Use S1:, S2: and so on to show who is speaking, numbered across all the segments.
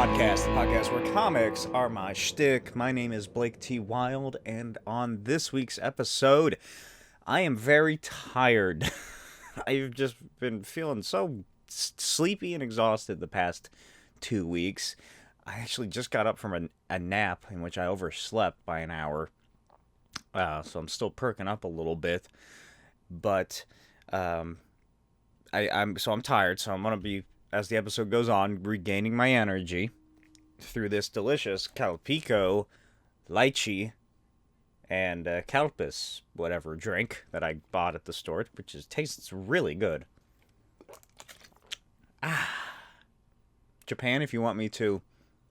S1: Podcast, the podcast where comics are my shtick. My name is Blake T. Wild, and on this week's episode, I am very tired. I've just been feeling so sleepy and exhausted the past 2 weeks. I actually just got up from a nap in which I overslept by an hour, so I'm still perking up a little bit, but I'm tired, so I'm gonna be, as the episode goes on, regaining my energy through this delicious Calpico, lychee, and Calpis, whatever drink that I bought at the store, which tastes really good. Japan, if you want me to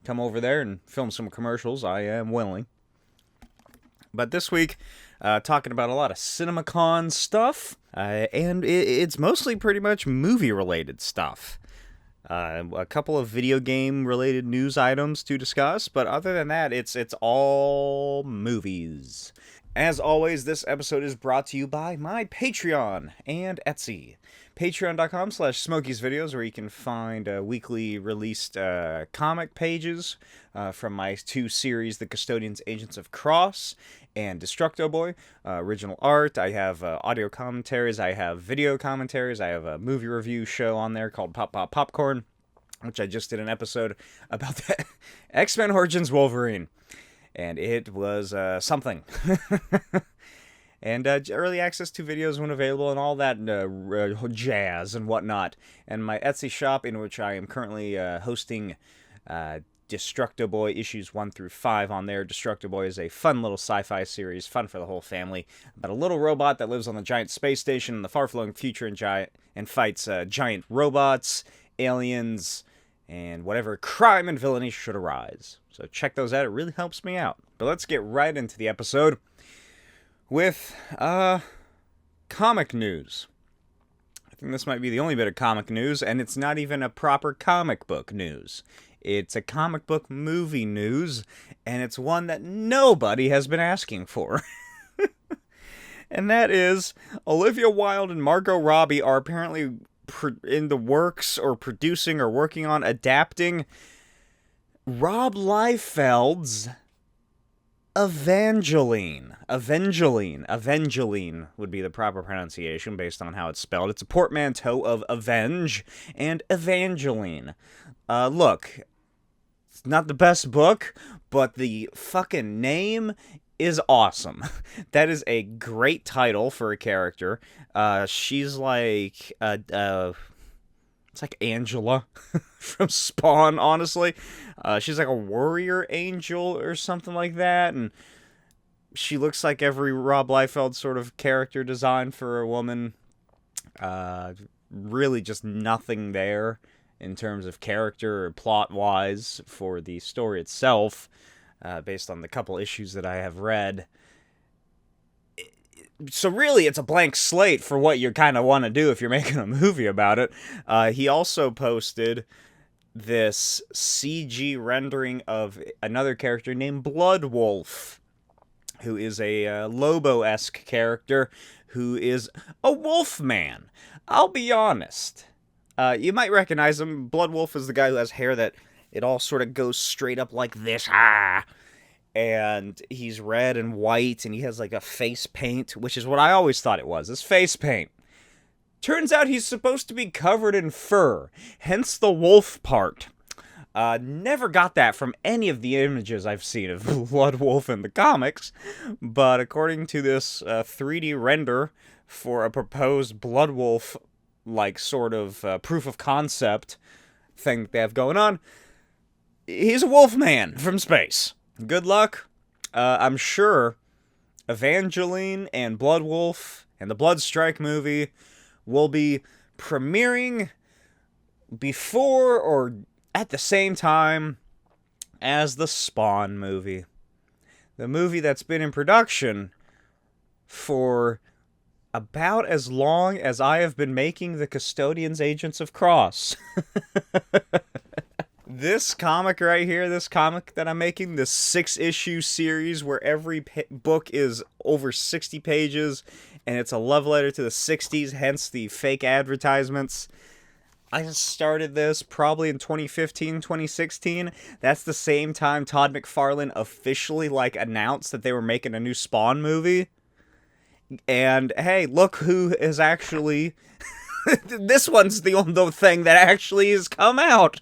S1: come over there and film some commercials, I am willing. But this week, talking about a lot of CINEMACON stuff, and it's mostly pretty much movie-related stuff. A couple of video game-related news items to discuss, but other than that, it's all movies. As always, this episode is brought to you by my Patreon and Etsy. Patreon.com/Smokey's videos, where you can find weekly released comic pages from my two series, The Custodians, Agents of Cross, and Destructo Boy. Original art. I have audio commentaries. I have video commentaries. I have a movie review show on there called Pop Pop Popcorn, which I just did an episode about the X-Men Origins Wolverine. And it was something. And early access to videos when available and all that jazz and whatnot. And my Etsy shop, in which I am currently hosting Destructo Boy issues 1 through 5 on there. Destructo Boy is a fun little sci-fi series, fun for the whole family, about a little robot that lives on the giant space station in the far-flung future and fights giant robots, aliens, and whatever crime and villainy should arise. So check those out. It really helps me out. But let's get right into the episode with comic news. I think this might be the only bit of comic news, and it's not even a proper comic book news. It's a comic book movie news, and it's one that nobody has been asking for. And that is, Olivia Wilde and Margot Robbie are apparently in the works or producing or working on adapting Rob Liefeld's Evangeline would be the proper pronunciation based on how it's spelled. It's a portmanteau of avenge and Evangeline. Look, it's not the best book, but the fucking name is awesome. That is a great title for a character. She's like it's like Angela from Spawn, honestly. She's like a warrior angel or something like that, and she looks like every Rob Liefeld sort of character design for a woman. Really just nothing there in terms of character or plot-wise for the story itself, based on the couple issues that I have read. So really, it's a blank slate for what you kind of want to do if you're making a movie about it. He also posted this CG rendering of another character named Bloodwolf, who is a Lobo-esque character who is a wolf man. I'll be honest. You might recognize him. Bloodwolf is the guy who has hair that it all sort of goes straight up like this. And he's red and white, and he has like a face paint, which is what I always thought it was, is face paint. Turns out he's supposed to be covered in fur, hence the wolf part. Never got that from any of the images I've seen of Bloodwolf in the comics, but according to this 3D render for a proposed Bloodwolf, like sort of proof of concept thing that they have going on, he's a wolf man from space. Good luck. I'm sure Evangeline and Bloodwolf and the Bloodstrike movie will be premiering before or at the same time as the Spawn movie. The movie that's been in production for about as long as I have been making The Custodians, Agents of Cross. This comic right here, this comic that I'm making, this 6-issue series where every book is over 60 pages, and it's a love letter to the 60s, hence the fake advertisements. I started this probably in 2015, 2016. That's the same time Todd McFarlane officially, like, announced that they were making a new Spawn movie. And, hey, look who is actually... this one's the only thing that actually has come out.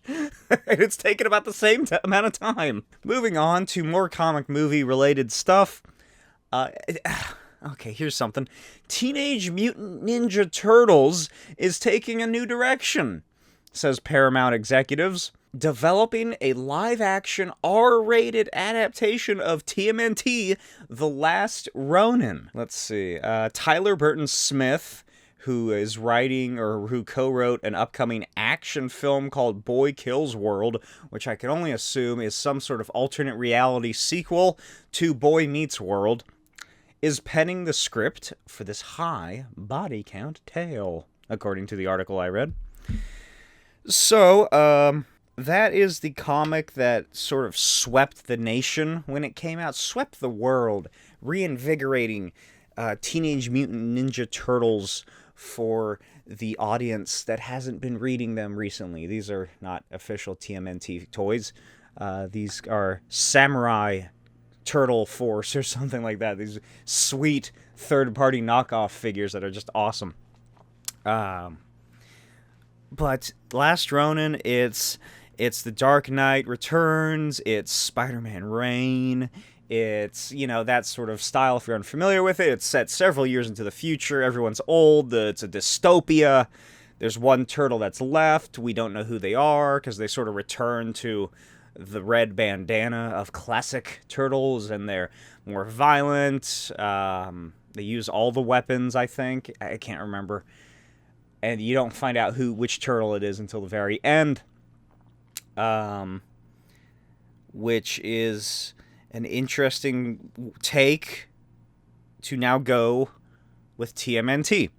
S1: It's taken about the same amount of time. Moving on to more comic movie related stuff. Okay, here's something. Teenage Mutant Ninja Turtles is taking a new direction, says Paramount executives. Developing a live-action R-rated adaptation of TMNT, The Last Ronin. Let's see. Tyler Burton Smith, who is writing or who co-wrote an upcoming action film called Boy Kills World, which I can only assume is some sort of alternate reality sequel to Boy Meets World, is penning the script for this high body count tale, according to the article I read. So, that is the comic that sort of swept the nation when it came out, swept the world, reinvigorating Teenage Mutant Ninja Turtles for the audience that hasn't been reading them recently. These are not official TMNT toys. These are Samurai Turtle Force or something like that. These sweet third-party knockoff figures that are just awesome. But Last Ronin, it's The Dark Knight Returns, it's Spider-Man Reign, it's, you know, that sort of style if you're unfamiliar with it. It's set several years into the future, everyone's old, it's a dystopia, there's one turtle that's left, we don't know who they are, because they sort of return to the red bandana of classic turtles, and they're more violent, they use all the weapons, I think, I can't remember, and you don't find out which turtle it is until the very end. Which is an interesting take to now go with TMNT.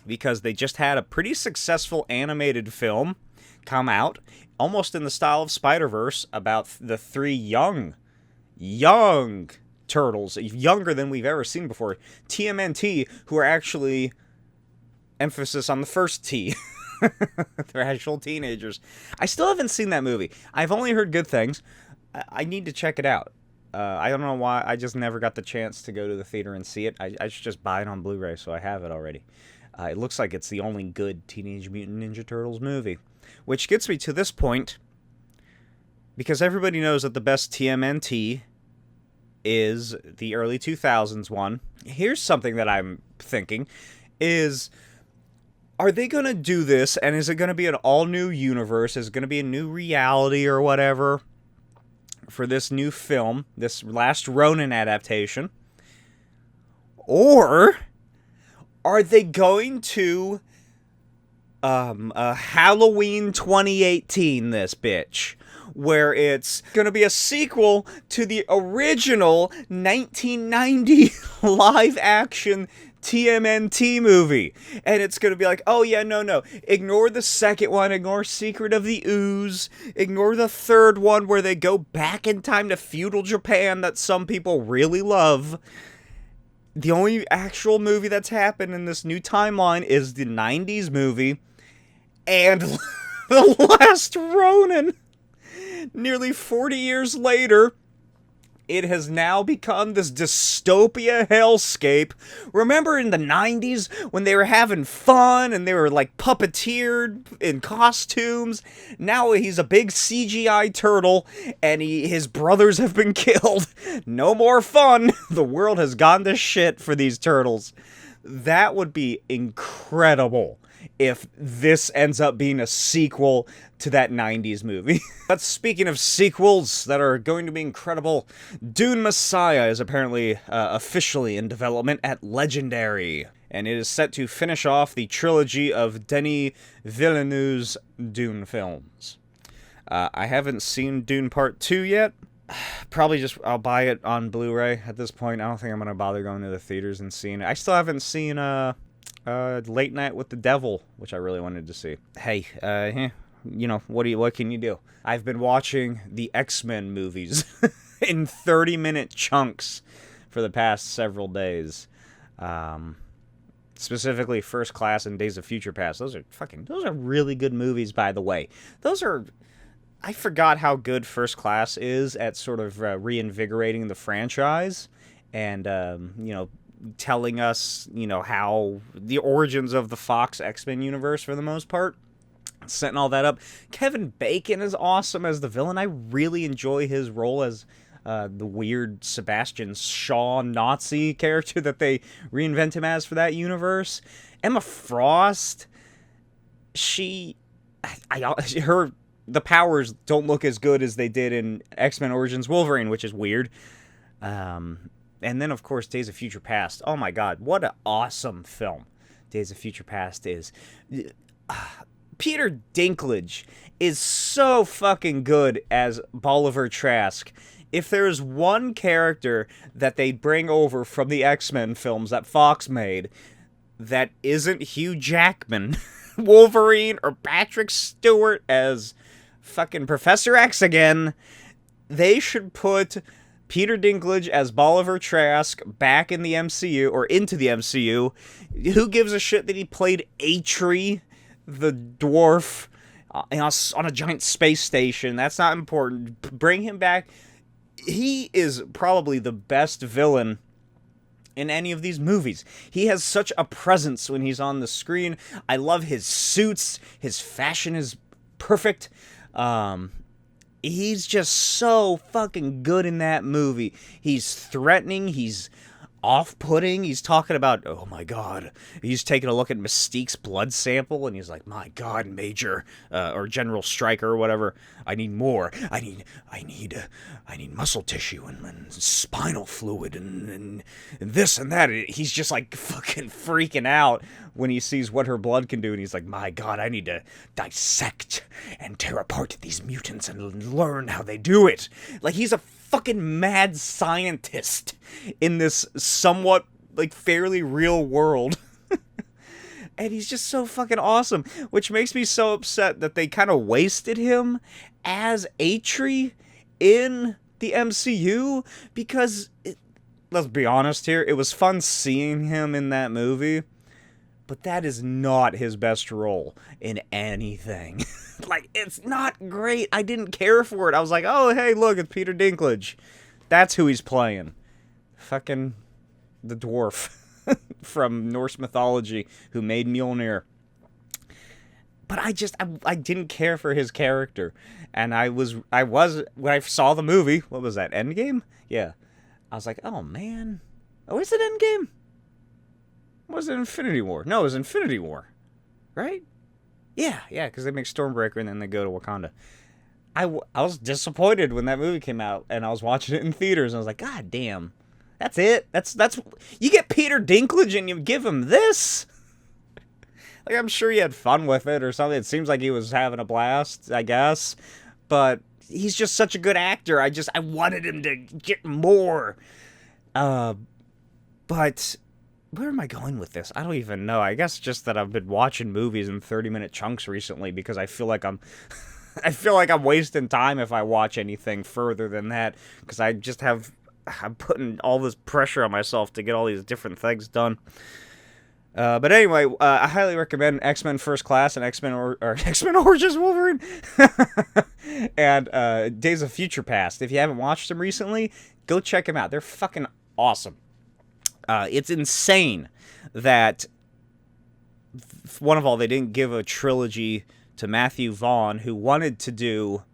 S1: Because they just had a pretty successful animated film come out, almost in the style of Spider-Verse, about the three young turtles, younger than we've ever seen before. TMNT, who are actually, emphasis on the first T, they're actual teenagers. I still haven't seen that movie. I've only heard good things. I need to check it out. I don't know why. I just never got the chance to go to the theater and see it. I should just buy it on Blu-ray, so I have it already. It looks like it's the only good Teenage Mutant Ninja Turtles movie. Which gets me to this point, because everybody knows that the best TMNT is the early 2000s one. Here's something that I'm thinking, is... are they going to do this, and is it going to be an all-new universe? Is it going to be a new reality or whatever for this new film, this Last Ronin adaptation? Or are they going to Halloween 2018 this bitch, where it's going to be a sequel to the original 1990 live-action TMNT movie, and it's gonna be like, oh yeah, no, ignore the second one, ignore Secret of the Ooze, ignore the third one where they go back in time to feudal Japan that some people really love. The only actual movie that's happened in this new timeline is the 90s movie, and The Last Ronin. Nearly 40 years later, it has now become this dystopia hellscape. Remember in the 90s when they were having fun and they were like puppeteered in costumes? Now he's a big CGI turtle and his brothers have been killed. No more fun. The world has gone to shit for these turtles. That would be incredible if this ends up being a sequel to that 90s movie. But speaking of sequels that are going to be incredible, Dune Messiah is apparently officially in development at Legendary, and it is set to finish off the trilogy of Denis Villeneuve's Dune films. I haven't seen Dune Part 2 yet. Probably just, I'll buy it on Blu-ray at this point. I don't think I'm going to bother going to the theaters and seeing it. I still haven't seen Late Night with the Devil, which I really wanted to see. Hey, you know, what can you do? I've been watching the X-Men movies in 30-minute chunks for the past several days. specifically First Class and Days of Future Past. Those are really good movies, by the way. I forgot how good First Class is at sort of reinvigorating the franchise and, telling us, how the origins of the Fox X-Men universe for the most part. Setting all that up. Kevin Bacon is awesome as the villain. I really enjoy his role as the weird Sebastian Shaw Nazi character that they reinvent him as for that universe. Emma Frost, the powers don't look as good as they did in X-Men Origins Wolverine, which is weird. And then, of course, Days of Future Past. Oh my god, what an awesome film Days of Future Past is. Peter Dinklage is so fucking good as Bolivar Trask. If there's one character that they bring over from the X-Men films that Fox made that isn't Hugh Jackman, Wolverine, or Patrick Stewart as fucking Professor X again, they should put Peter Dinklage as Bolivar Trask back in the MCU, or into the MCU. Who gives a shit that he played Atri, the dwarf, on a giant space station? That's not important. Bring him back. He is probably the best villain in any of these movies. He has such a presence when he's on the screen. I love his suits. His fashion is perfect. He's just so fucking good in that movie. He's threatening. He's off-putting. He's talking about, oh my god. He's taking a look at Mystique's blood sample, and he's like, my god, Major, or General Stryker, or whatever. I need more. I need muscle tissue and spinal fluid and this and that. He's just like fucking freaking out when he sees what her blood can do, and he's like, my god, I need to dissect and tear apart these mutants and learn how they do it. Like, he's a fucking mad scientist in this somewhat, like, fairly real world. And he's just so fucking awesome, which makes me so upset that they kind of wasted him as Atri in the MCU, because, let's be honest here, it was fun seeing him in that movie, but that is not his best role in anything. Like, it's not great. I didn't care for it. I was like, oh, hey, look, it's Peter Dinklage. That's who he's playing. Fucking the dwarf from Norse mythology who made Mjolnir. But I didn't care for his character. And I was, when I saw the movie, what was that, Endgame? Yeah. I was like, oh, man. Oh, is it Endgame? Was it Infinity War? No, it was Infinity War. Right? Yeah, because they make Stormbreaker and then they go to Wakanda. I was disappointed when that movie came out, and I was watching it in theaters, and I was like, God damn. That's it? That's you get Peter Dinklage and you give him this? Like, I'm sure he had fun with it or something. It seems like he was having a blast, I guess. But he's just such a good actor. I wanted him to get more. But where am I going with this? I don't even know. I guess just that I've been watching movies in 30-minute chunks recently because I feel like I'm wasting time if I watch anything further than that, because I'm putting all this pressure on myself to get all these different things done. But anyway, I highly recommend X-Men First Class and X-Men Origins Wolverine and Days of Future Past. If you haven't watched them recently, go check them out. They're fucking awesome. It's insane that, one of all, they didn't give a trilogy to Matthew Vaughn, who wanted to do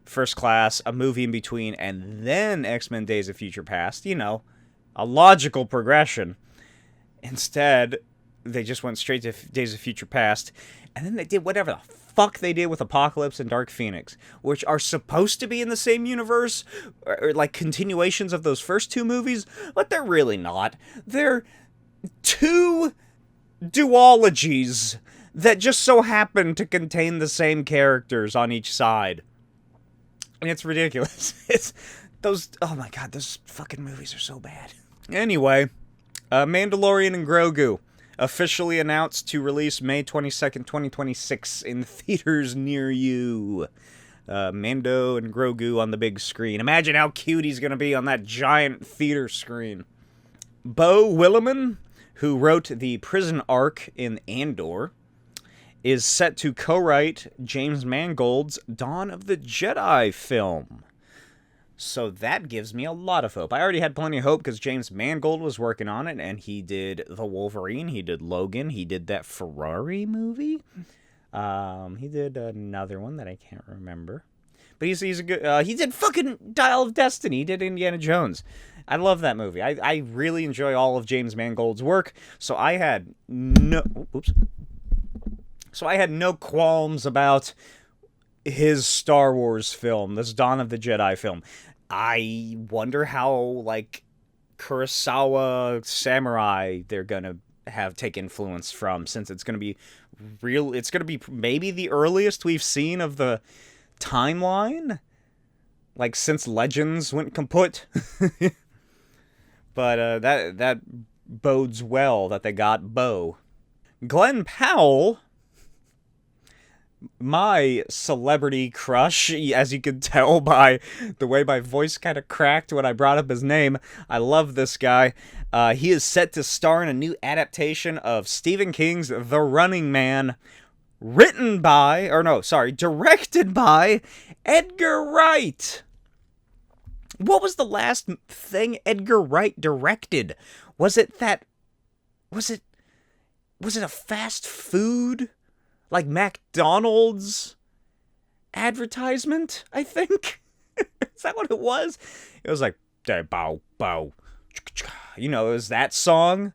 S1: First Class, a movie in between, and then X-Men Days of Future Past. You know, a logical progression. Instead, they just went straight to Days of Future Past, and then they did whatever the fuck they did with Apocalypse and Dark Phoenix, which are supposed to be in the same universe, or like continuations of those first two movies, but they're really not. They're two duologies that just so happen to contain the same characters on each side. And it's ridiculous. Oh my god, those fucking movies are so bad. Anyway, Mandalorian and Grogu officially announced to release May 22nd, 2026 in theaters near you. Mando and Grogu on the big screen. Imagine how cute he's going to be on that giant theater screen. Beau Willimon, who wrote the prison arc in Andor, is set to co-write James Mangold's Dawn of the Jedi film. So that gives me a lot of hope. I already had plenty of hope because James Mangold was working on it, and he did The Wolverine, he did Logan, he did that Ferrari movie. He did another one that I can't remember. But he's a good... he did fucking Dial of Destiny, he did Indiana Jones. I love that movie. I really enjoy all of James Mangold's work, so I had no... Oops. So I had no qualms about his Star Wars film, this Dawn of the Jedi film. I wonder how, like, Kurosawa Samurai they're gonna take influence from, since it's gonna be it's gonna be maybe the earliest we've seen of the timeline, like, since Legends went kaput. But that bodes well that they got Bo. Glenn Powell, my celebrity crush, as you could tell by the way my voice kind of cracked when I brought up his name. I love this guy. He is set to star in a new adaptation of Stephen King's The Running Man, directed by Edgar Wright. What was the last thing Edgar Wright directed? Was it a fast food, like, McDonald's advertisement, I think? Is that what it was? It was like, bow, bow. You know, it was that song,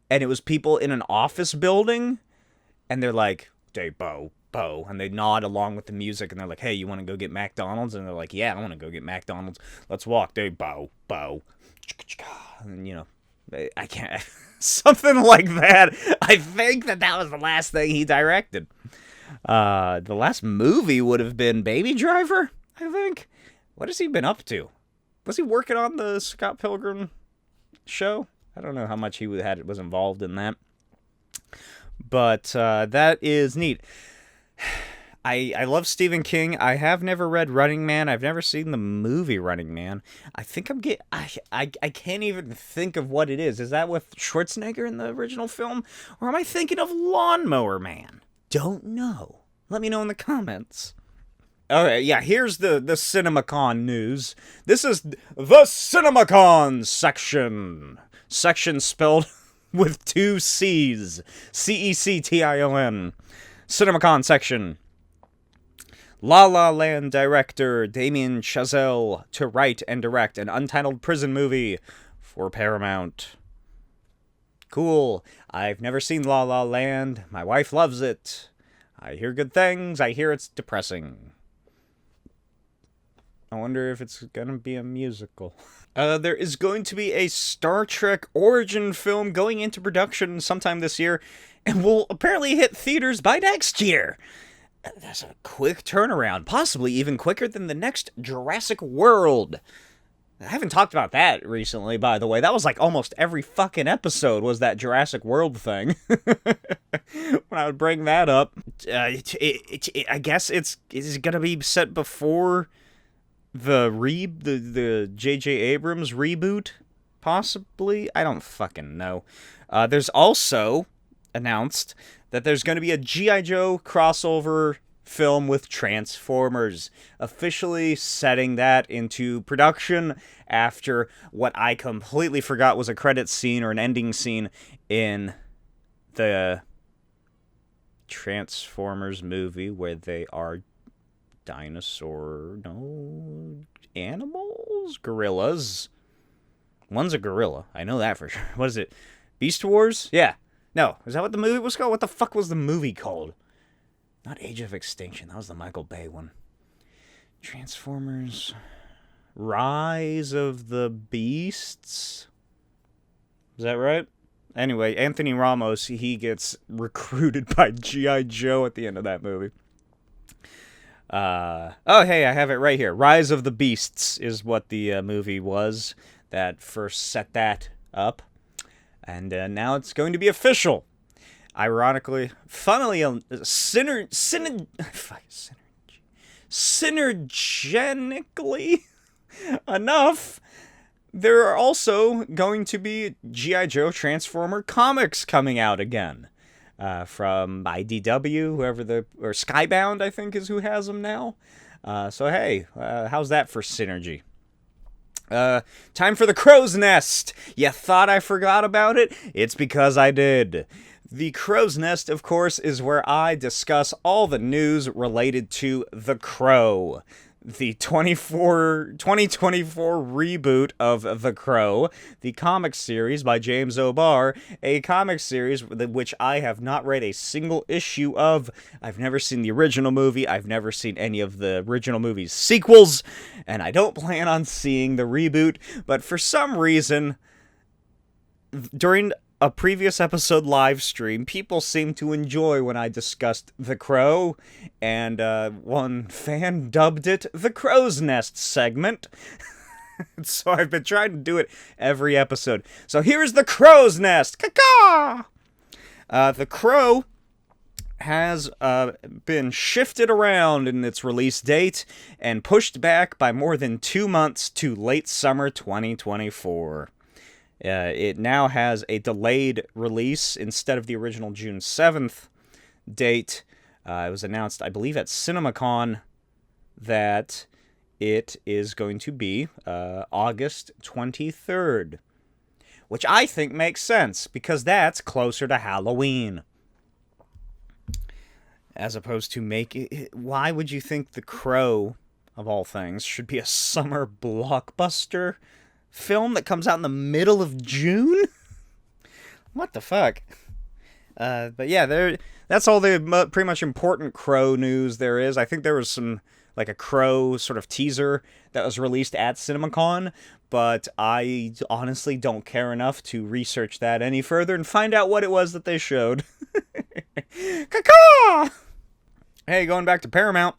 S1: and it was people in an office building, and they're like, bow, bow, and they nod along with the music, and they're like, hey, you want to go get McDonald's? And they're like, yeah, I want to go get McDonald's. Let's walk. Bow, bow. And, you know, I can't... Something like that. I think that was the last thing he directed. The last movie would have been Baby Driver, I think. What has he been up to? Was he working on the Scott Pilgrim show? I don't know how much he was involved in that. But that is neat. I love Stephen King. I have never read Running Man. I've never seen the movie Running Man. I think I can't even think of what it is. Is that with Schwarzenegger in the original film? Or am I thinking of Lawnmower Man? Don't know. Let me know in the comments. Okay, yeah, here's the CINEMACON news. This is the CINEMACON section. Section spelled with 2 C's. CECTION. CINEMACON section. La La Land director Damien Chazelle to write and direct an untitled prison movie for Paramount. Cool. I've never seen La La Land. My wife loves it. I hear good things. I hear it's depressing. I wonder if it's gonna be a musical. There is going to be a Star Trek origin film going into production sometime this year, and will apparently hit theaters by next year. That's a quick turnaround, possibly even quicker than the next Jurassic World. I haven't talked about that recently, by the way. That was like almost every fucking episode was that Jurassic World thing. When I would bring that up. I guess it's gonna be set before the J.J. Abrams reboot, possibly? I don't fucking know. There's also announced that there's going to be a G.I. Joe crossover film with Transformers, officially setting that into production after what I completely forgot was a credits scene or an ending scene in the Transformers movie where they are animals? Gorillas. One's a gorilla. I know that for sure. What is it? Beast Wars? Yeah. No. Is that what the movie was called? What the fuck was the movie called? Not Age of Extinction. That was the Michael Bay one. Transformers. Rise of the Beasts? Is that right? Anyway, Anthony Ramos, he gets recruited by G.I. Joe at the end of that movie. Oh, hey, I have it right here. Rise of the Beasts is what the movie was that first set that up. And now it's going to be official. Ironically, funnily, synergetically enough, there are also going to be G.I. Joe Transformer comics coming out again. From IDW, or Skybound, I think, is who has them now. So hey, how's that for synergy? Time for the Crow's Nest! You thought I forgot about it? It's because I did. The Crow's Nest, of course, is where I discuss all the news related to The Crow. The 2024 reboot of The Crow, the comic series by James O'Barr, a comic series which I have not read a single issue of. I've never seen the original movie, I've never seen any of the original movie's sequels, and I don't plan on seeing the reboot, but for some reason, during a previous episode live stream, people seemed to enjoy when I discussed The Crow, and one fan dubbed it the Crow's Nest segment. So I've been trying to do it every episode. So here's the Crow's Nest! Caw-caw! The Crow has been shifted around in its release date and pushed back by more than 2 months to late summer 2024. It now has a delayed release instead of the original June 7th date. It was announced, I believe, at CINEMACON that it is going to be August 23rd, which I think makes sense because that's closer to Halloween. As opposed to why would you think The Crow, of all things, should be a summer blockbuster film that comes out in the middle of June? What the fuck? But yeah, that's all the pretty much important Crow news there is. I think there was some, like, a Crow sort of teaser that was released at CinemaCon, but I honestly don't care enough to research that any further and find out what it was that they showed. Caw-caw! Hey, going back to Paramount,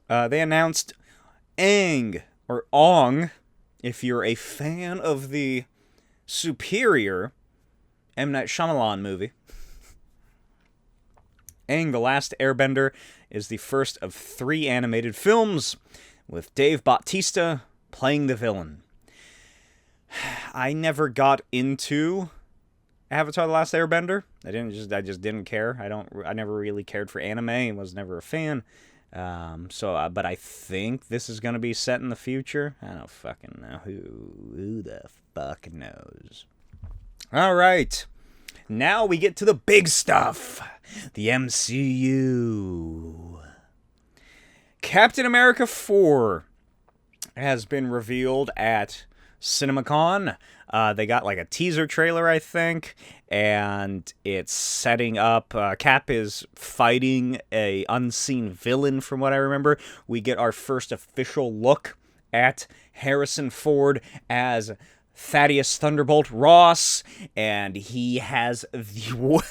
S1: they announced Aang, or Aang, if you're a fan of the superior M. Night Shyamalan movie. Aang, the Last Airbender is the first of 3 animated films, with Dave Bautista playing the villain. I never got into Avatar: The Last Airbender. I just didn't care. I never really cared for anime and was never a fan. But I think this is going to be set in the future. I don't fucking know. Who the fuck knows? All right. Now we get to the big stuff. The MCU. Captain America 4 has been revealed at CinemaCon. They got like a teaser trailer, I think, and it's setting up. Cap is fighting a unseen villain, from what I remember. We get our first official look at Harrison Ford as Thaddeus Thunderbolt Ross, and he has the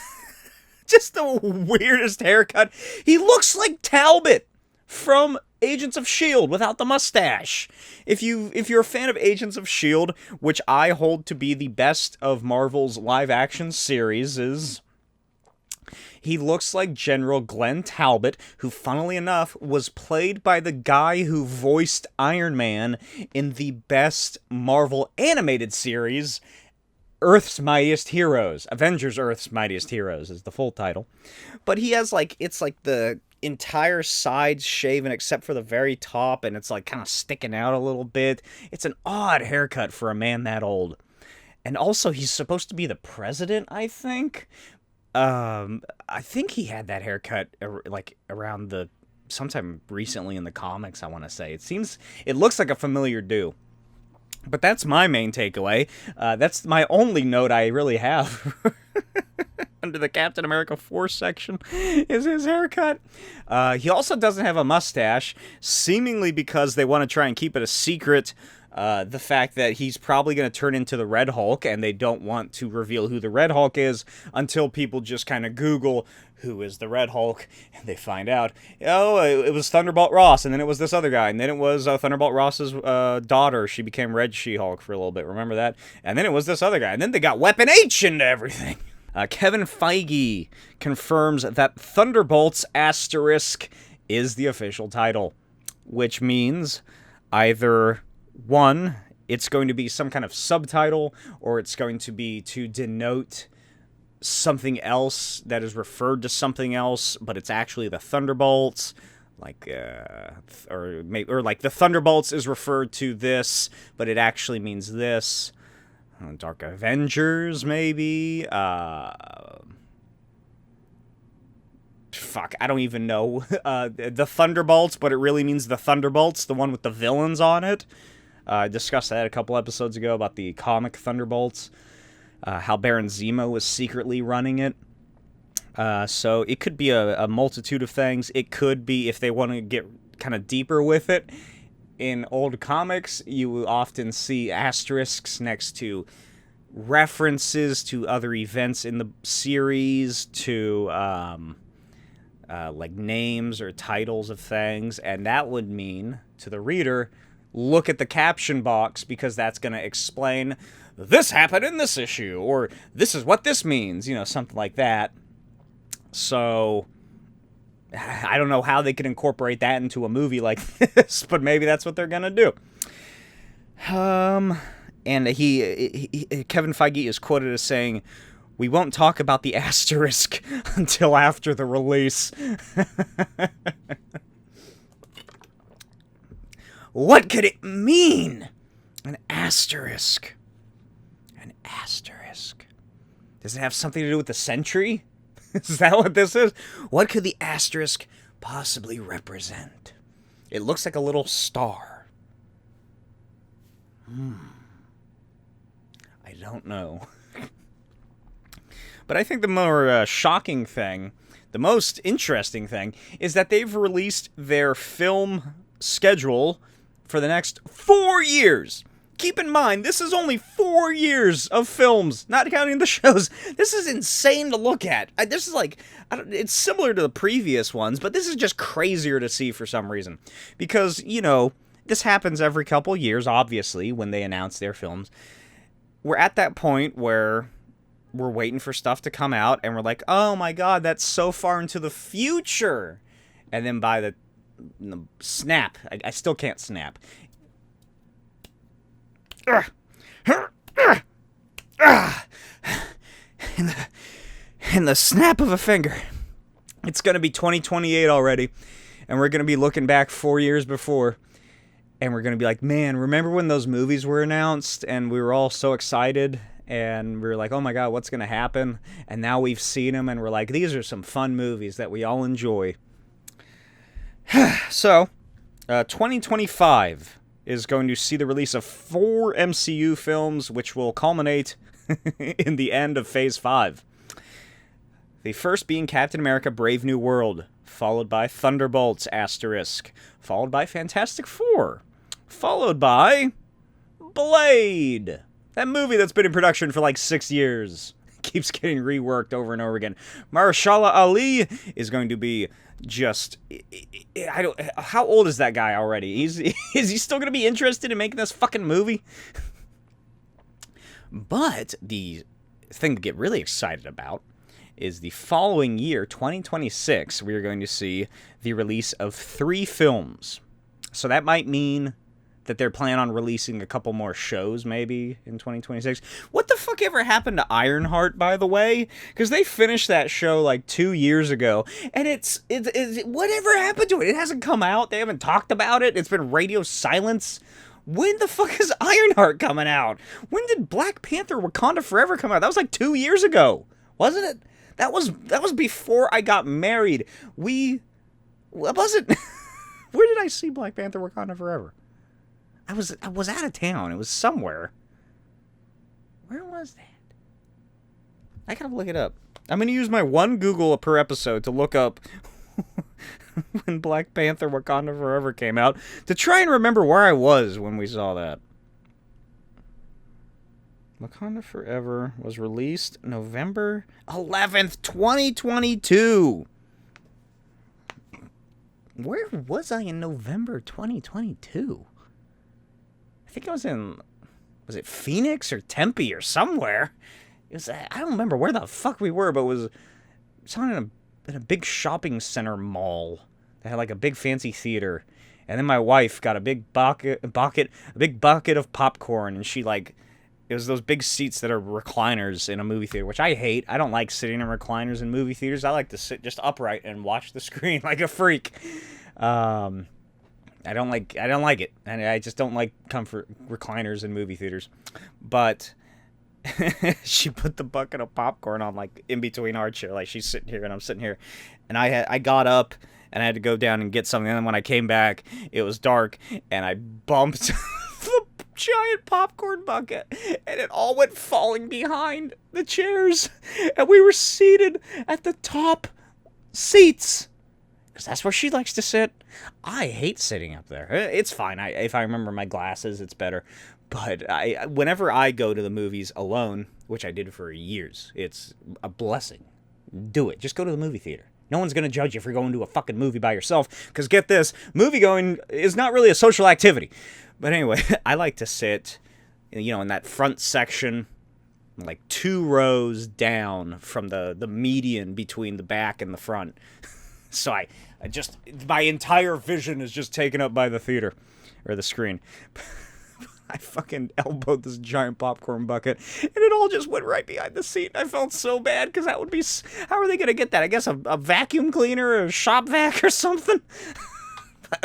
S1: just the weirdest haircut. He looks like Talbot from Agents of S.H.I.E.L.D. without the mustache. If you're a fan of Agents of S.H.I.E.L.D., which I hold to be the best of Marvel's live-action series, he looks like General Glenn Talbot, who, funnily enough, was played by the guy who voiced Iron Man in the best Marvel animated series, Earth's Mightiest Heroes. Avengers Earth's Mightiest Heroes is the full title. But he has, it's like the entire side shaven except for the very top, and it's like kind of sticking out a little bit. It's an odd haircut for a man that old. And also, he's supposed to be the president, I think. I think he had that haircut around sometime recently in the comics, I want to say. It looks like a familiar do. But that's my main takeaway. That's my only note I really have under the Captain America 4 section is his haircut. He also doesn't have a mustache, seemingly because they want to try and keep it a secret. The fact that he's probably going to turn into the Red Hulk, and they don't want to reveal who the Red Hulk is until people just kind of Google who is the Red Hulk, and they find out, it was Thunderbolt Ross, and then it was this other guy, and then it was Thunderbolt Ross's daughter. She became Red She-Hulk for a little bit, remember that? And then it was this other guy, and then they got Weapon H into everything. Kevin Feige confirms that Thunderbolts * is the official title, which means either 1, it's going to be some kind of subtitle, or it's going to be to denote something else that is referred to something else, but it's actually the Thunderbolts, like or like the Thunderbolts is referred to this, but it actually means this. Dark Avengers, maybe. Fuck, I don't even know. The Thunderbolts, but it really means the Thunderbolts, the one with the villains on it. I discussed that a couple episodes ago about the comic Thunderbolts. How Baron Zemo was secretly running it. So it could be a multitude of things. It could be, if they want to get kind of deeper with it, in old comics, you will often see asterisks next to references to other events in the series, to like names or titles of things, and that would mean to the reader, look at the caption box, because that's going to explain, this happened in this issue, or this is what this means, you know, something like that. So I don't know how they could incorporate that into a movie like this, but maybe that's what they're gonna do. And Kevin Feige is quoted as saying, "We won't talk about the asterisk until after the release." What could it mean? An asterisk. An asterisk. Does it have something to do with the century? Is that what this is? What could the asterisk possibly represent? It looks like a little star. I don't know. But I think the more shocking thing, the most interesting thing, is that they've released their film schedule for the next 4 years. Keep in mind, this is only 4 years of films, not counting the shows. This is insane to look at. This is like, it's similar to the previous ones, but this is just crazier to see for some reason. Because, you know, this happens every couple years, obviously, when they announce their films. We're at that point where we're waiting for stuff to come out, and we're like, oh my god, that's so far into the future. And then by the snap, I still can't snap. In the snap of a finger, it's going to be 2028 already, and we're going to be looking back 4 years before, and we're going to be like, man, remember when those movies were announced, and we were all so excited, and we were like, oh my god, what's going to happen? And now we've seen them, and we're like, these are some fun movies that we all enjoy. So, 2025 is going to see the release of 4 MCU films, which will culminate in the end of Phase 5. The first being Captain America Brave New World, followed by Thunderbolts, asterisk, followed by Fantastic Four, followed by Blade, that movie that's been in production for like 6 years. Keeps getting reworked over and over again. Mahershala Ali is going to be just, how old is that guy already? Is he still going to be interested in making this fucking movie? But the thing to get really excited about is the following year, 2026, we are going to see the release of 3 films. So that might mean that they're planning on releasing a couple more shows, maybe, in 2026. What the fuck ever happened to Ironheart, by the way? Because they finished that show, like, 2 years ago, and it's whatever happened to it? It hasn't come out. They haven't talked about it. It's been radio silence. When the fuck is Ironheart coming out? When did Black Panther Wakanda Forever come out? That was, like, 2 years ago, wasn't it? That was before I got married. What was it? Where did I see Black Panther Wakanda Forever? I was out of town. It was somewhere. Where was that? I gotta look it up. I'm gonna use my one Google per episode to look up when Black Panther Wakanda Forever came out, to try and remember where I was when we saw that. Wakanda Forever was released November 11th, 2022. Where was I in November 2022? I think I was it Phoenix or Tempe or somewhere? I don't remember where the fuck we were, but it was something in a big shopping center mall that had like a big fancy theater. And then my wife got a big bucket of popcorn, and she like, it was those big seats that are recliners in a movie theater, which I hate. I don't like sitting in recliners in movie theaters. I like to sit just upright and watch the screen like a freak. I don't like it, and I just don't like comfort recliners in movie theaters. But she put the bucket of popcorn on like in between our chair, like she's sitting here and I'm sitting here, and I got up and I had to go down and get something. And then when I came back, it was dark, and I bumped the giant popcorn bucket, and it all went falling behind the chairs, and we were seated at the top seats. Because that's where she likes to sit. I hate sitting up there. It's fine. If I remember my glasses, it's better. But whenever I go to the movies alone, which I did for years, it's a blessing. Do it. Just go to the movie theater. No one's going to judge you for going to a fucking movie by yourself. Because get this, movie going is not really a social activity. But anyway, I like to sit, in that front section, like 2 rows down from the median between the back and the front. So I just, my entire vision is just taken up by the theater, or the screen. I fucking elbowed this giant popcorn bucket, and it all just went right behind the seat. I felt so bad, because that would be, how are they going to get that? I guess a vacuum cleaner, or a shop vac or something?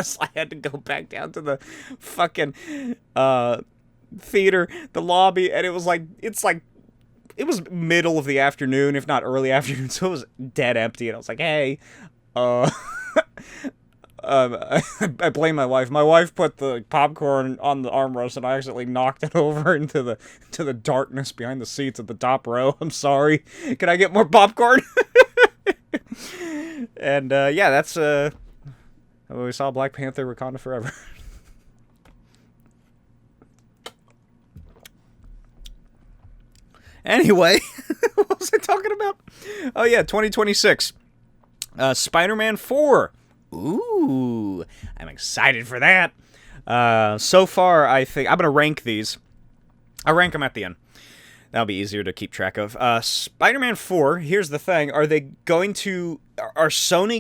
S1: So I had to go back down to the fucking theater, the lobby, and it was middle of the afternoon, if not early afternoon, so it was dead empty, and I was like, hey, I blame my wife. My wife put the popcorn on the armrest, and I accidentally knocked it over into the darkness behind the seats at the top row. I'm sorry. Can I get more popcorn? And yeah, that's we saw Black Panther: Wakanda Forever. Anyway, what was I talking about? Oh yeah, 2026. Spider-Man 4. Ooh, I'm excited for that. So far, I think I'm going to rank these. I'll rank them at the end. That'll be easier to keep track of. Spider-Man 4, here's the thing. Are Sony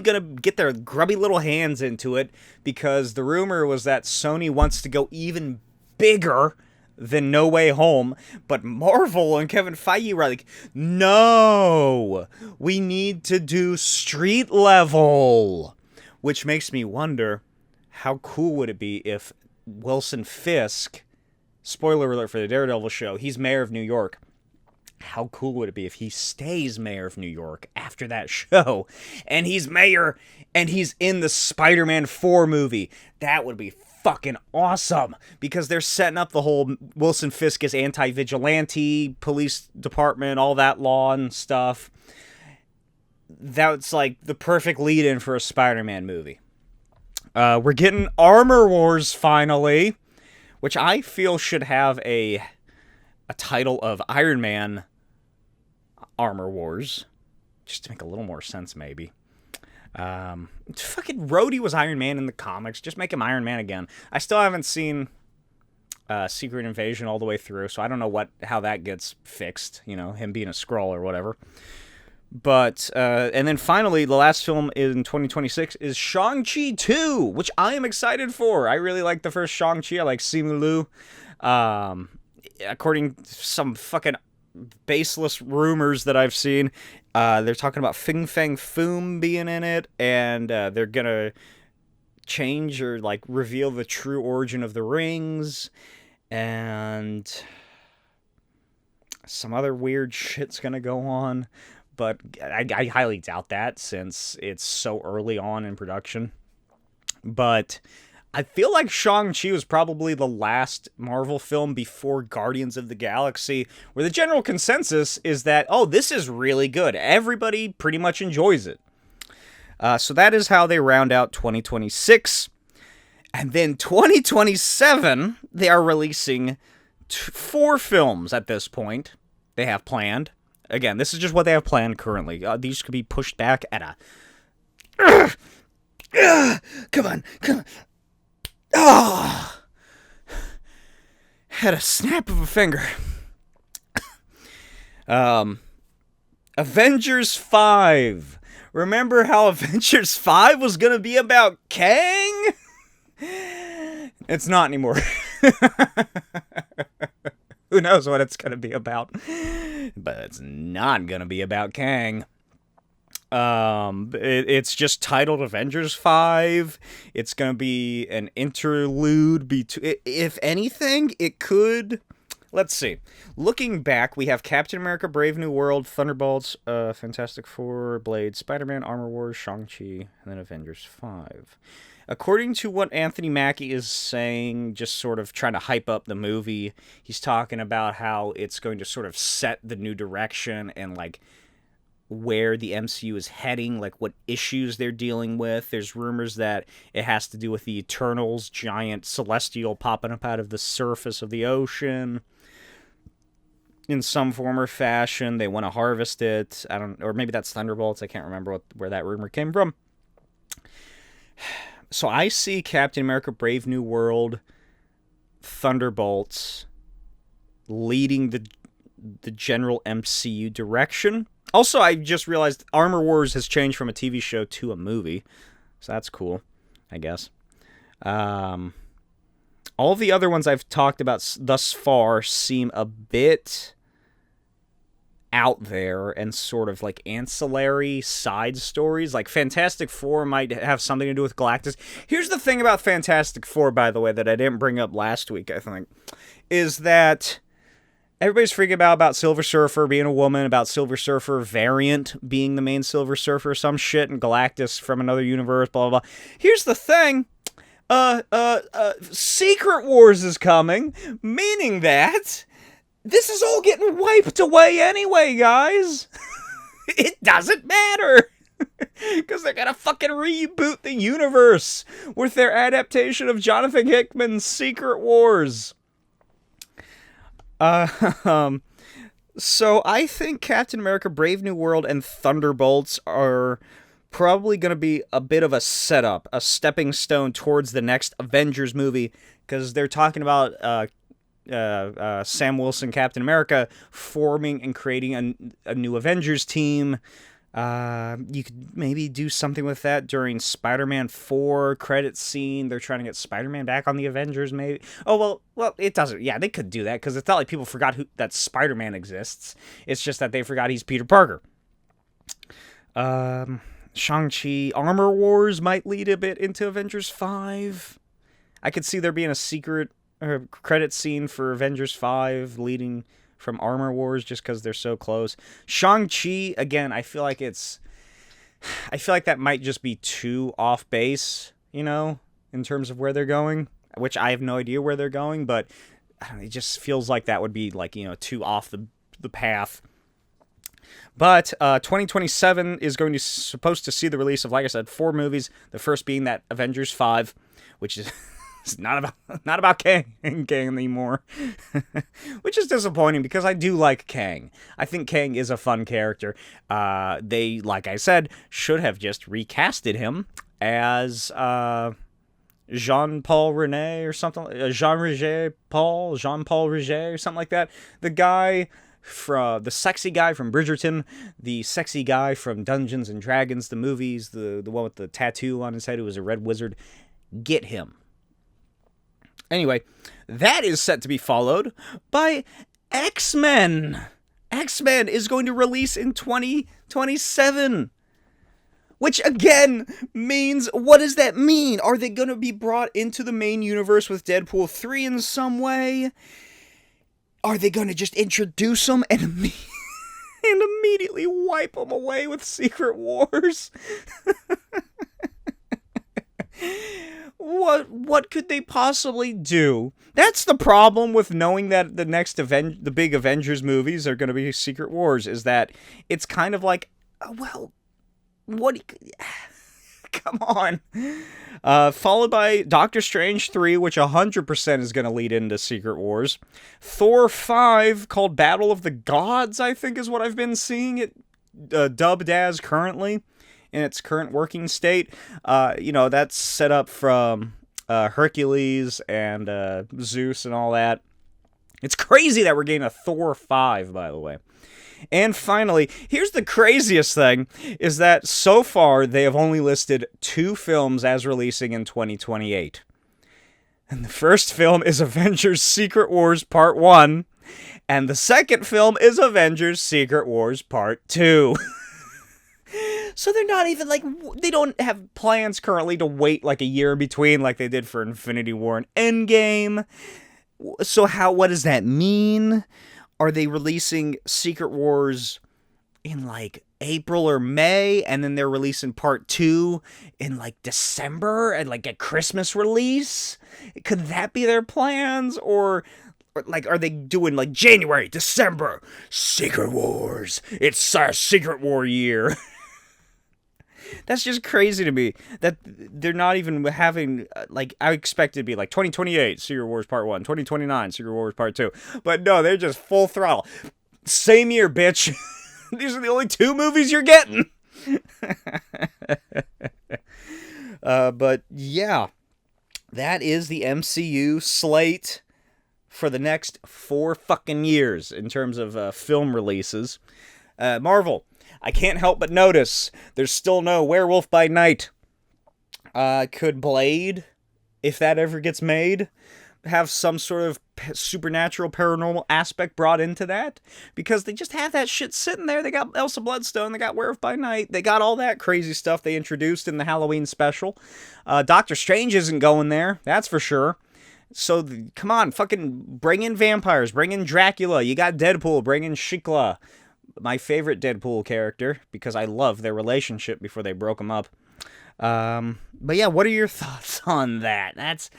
S1: going to get their grubby little hands into it? Because the rumor was that Sony wants to go even bigger than No Way Home, but Marvel and Kevin Feige were like, no, we need to do street level. Which makes me wonder, how cool would it be if Wilson Fisk, spoiler alert for the Daredevil show, he's mayor of New York. How cool would it be if he stays mayor of New York after that show, and he's mayor, and he's in the Spider-Man 4 movie? That would be fucking awesome, because they're setting up the whole Wilson Fisk as anti-vigilante, police department, all that law and stuff. That's like the perfect lead-in for a Spider-Man movie. We're getting Armor Wars finally, which I feel should have a title of Iron Man Armor Wars, just to make a little more sense, maybe. Fucking Rhodey was Iron Man in the comics. Just make him Iron Man again. I still haven't seen Secret Invasion all the way through, so I don't know how that gets fixed. Him being a Skrull or whatever. But, and then finally, the last film in 2026 is Shang-Chi 2, which I am excited for. I really like the first Shang-Chi. I like Simu Liu. According to some fucking baseless rumors that I've seen, they're talking about Fin Fang Foom being in it, and they're gonna change or, reveal the true origin of the rings, and some other weird shit's gonna go on. But I highly doubt that, since it's so early on in production. But I feel like Shang-Chi was probably the last Marvel film before Guardians of the Galaxy, where the general consensus is that, oh, this is really good. Everybody pretty much enjoys it. So that is how they round out 2026. And then 2027, they are releasing 4 films at this point they have planned. Again, this is just what they have planned currently. These could be pushed back at a... Come on. Had a snap of a finger. Avengers 5. Remember how Avengers 5 was going to be about Kang? It's not anymore. Who knows what it's going to be about. But it's not going to be about Kang. It's just titled Avengers 5. It's going to be an interlude between... If anything, it could... Let's see. Looking back, we have Captain America, Brave New World, Thunderbolts, Fantastic Four, Blade, Spider-Man, Armor Wars, Shang-Chi, and then Avengers 5. According to what Anthony Mackie is saying, just sort of trying to hype up the movie, he's talking about how it's going to sort of set the new direction and, like, where the MCU is heading, like what issues they're dealing with. There's rumors that it has to do with the Eternals, giant celestial popping up out of the surface of the ocean in some form or fashion. They want to harvest it. Or maybe that's Thunderbolts. I can't remember where that rumor came from. So I see Captain America Brave New World, Thunderbolts leading the general MCU direction. Also, I just realized Armor Wars has changed from a TV show to a movie. So that's cool, I guess. All the other ones I've talked about thus far seem a bit out there and sort of like ancillary side stories. Like Fantastic Four might have something to do with Galactus. Here's the thing about Fantastic Four, by the way, that I didn't bring up last week, I think, is that everybody's freaking about Silver Surfer being a woman, about Silver Surfer variant being the main Silver Surfer, some shit, and Galactus from another universe, blah, blah, blah. Here's the thing. Secret Wars is coming, meaning that this is all getting wiped away anyway, guys. It doesn't matter. Because they're gonna fucking reboot the universe with their adaptation of Jonathan Hickman's Secret Wars. So I think Captain America Brave New World and Thunderbolts are probably going to be a bit of a setup, a stepping stone towards the next Avengers movie, because they're talking about Sam Wilson, Captain America, forming and creating a new Avengers team. You could maybe do something with that during Spider-Man 4 credit scene. They're trying to get Spider-Man back on the Avengers, maybe. Oh, well, it doesn't. Yeah, they could do that, because it's not like people forgot that Spider-Man exists. It's just that they forgot he's Peter Parker. Shang-Chi, Armor Wars might lead a bit into Avengers 5. I could see there being a secret credit scene for Avengers 5 leading from Armor Wars just because they're so close. Shang-Chi, again, I feel like that might just be too off base, in terms of where they're going, which I have no idea where they're going, but I don't know, it just feels like that would be like, too off the path. But 2027 is supposed to see the release of, like I said, 4 movies. The first being that Avengers 5, which is it's not about Kang anymore, which is disappointing because I do like Kang. I think Kang is a fun character. They, like I said, should have just recasted him as Jean-Paul René or something, Jean-Paul Riget or something like that. The guy from the sexy guy from Bridgerton, the sexy guy from Dungeons and Dragons, the movies, the one with the tattoo on his head who was a red wizard. Get him. Anyway, that is set to be followed by X-Men. X-Men is going to release in 2027. Which, again, means, what does that mean? Are they going to be brought into the main universe with Deadpool 3 in some way? Are they going to just introduce them and immediately wipe them away with Secret Wars? What could they possibly do? That's the problem with knowing that the next the big Avengers movies are going to be Secret Wars, is that it's kind of like, come on. Followed by Doctor Strange 3, which 100% is going to lead into Secret Wars. Thor 5, called Battle of the Gods, I think is what I've been seeing it dubbed as currently, in its current working state. That's set up from Hercules and Zeus and all that. It's crazy that we're getting a Thor 5, by the way. And finally, here's the craziest thing, is that so far they have only listed 2 films as releasing in 2028. And the first film is Avengers Secret Wars Part 1. And the second film is Avengers Secret Wars Part 2. So they're not even, like, they don't have plans currently to wait, like, a year in between like they did for Infinity War and Endgame. So what does that mean? Are they releasing Secret Wars in, like, April or May, and then they're releasing Part 2 in, like, December, and, like, a Christmas release? Could that be their plans? Or like, are they doing, like, January, December, Secret Wars? It's our Secret War year. That's just crazy to me that they're not even having, like, I expect it to be like 2028 Secret Wars Part 1, 2029 Secret Wars Part 2. But no, they're just full throttle. Same year, bitch. These are the only 2 movies you're getting. But yeah, that is the MCU slate for the next 4 fucking years in terms of film releases. Marvel, I can't help but notice there's still no Werewolf by Night. Could Blade, if that ever gets made, have some sort of supernatural, paranormal aspect brought into that? Because they just have that shit sitting there. They got Elsa Bloodstone, they got Werewolf by Night, they got all that crazy stuff they introduced in the Halloween special. Doctor Strange isn't going there, that's for sure. So, come on, fucking bring in vampires, bring in Dracula, you got Deadpool, bring in Shikla, my favorite Deadpool character, because I love their relationship before they broke them up. But yeah, what are your thoughts on that? That's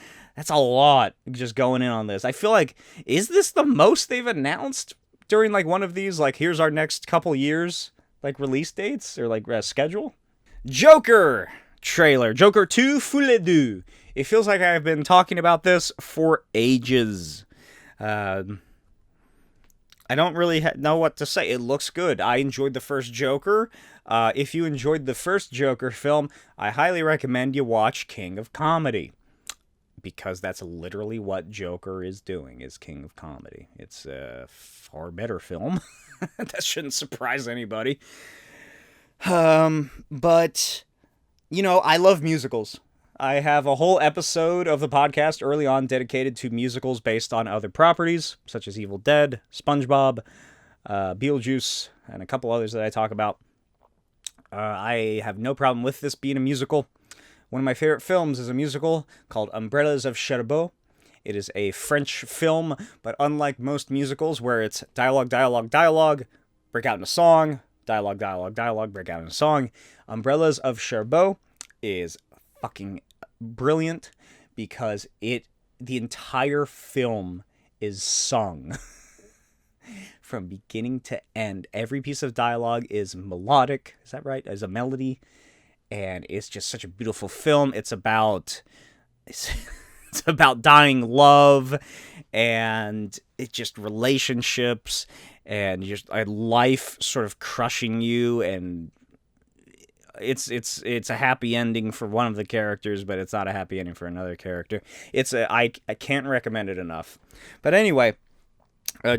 S1: a lot, just going in on this. I feel like, is this the most they've announced during, like, one of these, like, here's our next couple years, like, release dates, or, like, schedule? Joker trailer. Joker 2 Folie 2. It feels like I've been talking about this for ages. I don't really know what to say. It looks good. I enjoyed the first Joker. If you enjoyed the first Joker film, I highly recommend you watch King of Comedy. Because that's literally what Joker is doing, is King of Comedy. It's a far better film. That shouldn't surprise anybody. But, you know, I love musicals. I have a whole episode of the podcast early on dedicated to musicals based on other properties, such as Evil Dead, SpongeBob, Beetlejuice, and a couple others that I talk about. I have no problem with this being a musical. One of my favorite films is a musical called Umbrellas of Cherbourg. It is a French film, but unlike most musicals where it's dialogue, dialogue, dialogue, break out in a song, dialogue, dialogue, dialogue, break out in a song, Umbrellas of Cherbourg is fucking brilliant because the entire film is sung from beginning to end. Every piece of dialogue is melodic. Is that right? As a melody. And it's just such a beautiful film. It's about dying love, and it's just relationships, and just life sort of crushing you, and it's a happy ending for one of the characters, but it's not a happy ending for another character. I can't recommend it enough. But anyway,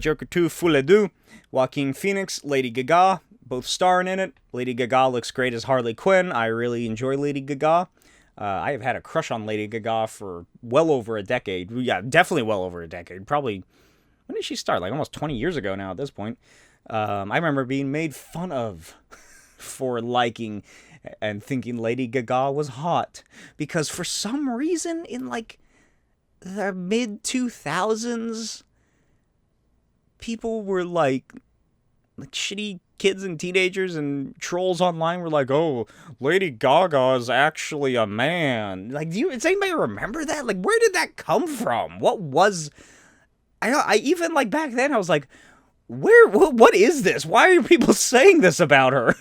S1: Joker 2 Folie 2, Joaquin Phoenix, Lady Gaga, both starring in it. Lady Gaga looks great as Harley Quinn. I really enjoy Lady Gaga. I have had a crush on Lady Gaga for well over a decade. Yeah, definitely well over a decade. Probably, when did she start? Like almost 20 years ago now at this point. I remember being made fun of for liking and thinking Lady Gaga was hot. Because for some reason, in like the mid-2000s, people were like shitty kids and teenagers and trolls online were like, oh, Lady Gaga is actually a man. Like, does anybody remember that? Like, where did that come from? What was... I even, like, back then, I was like, what is this? Why are people saying this about her?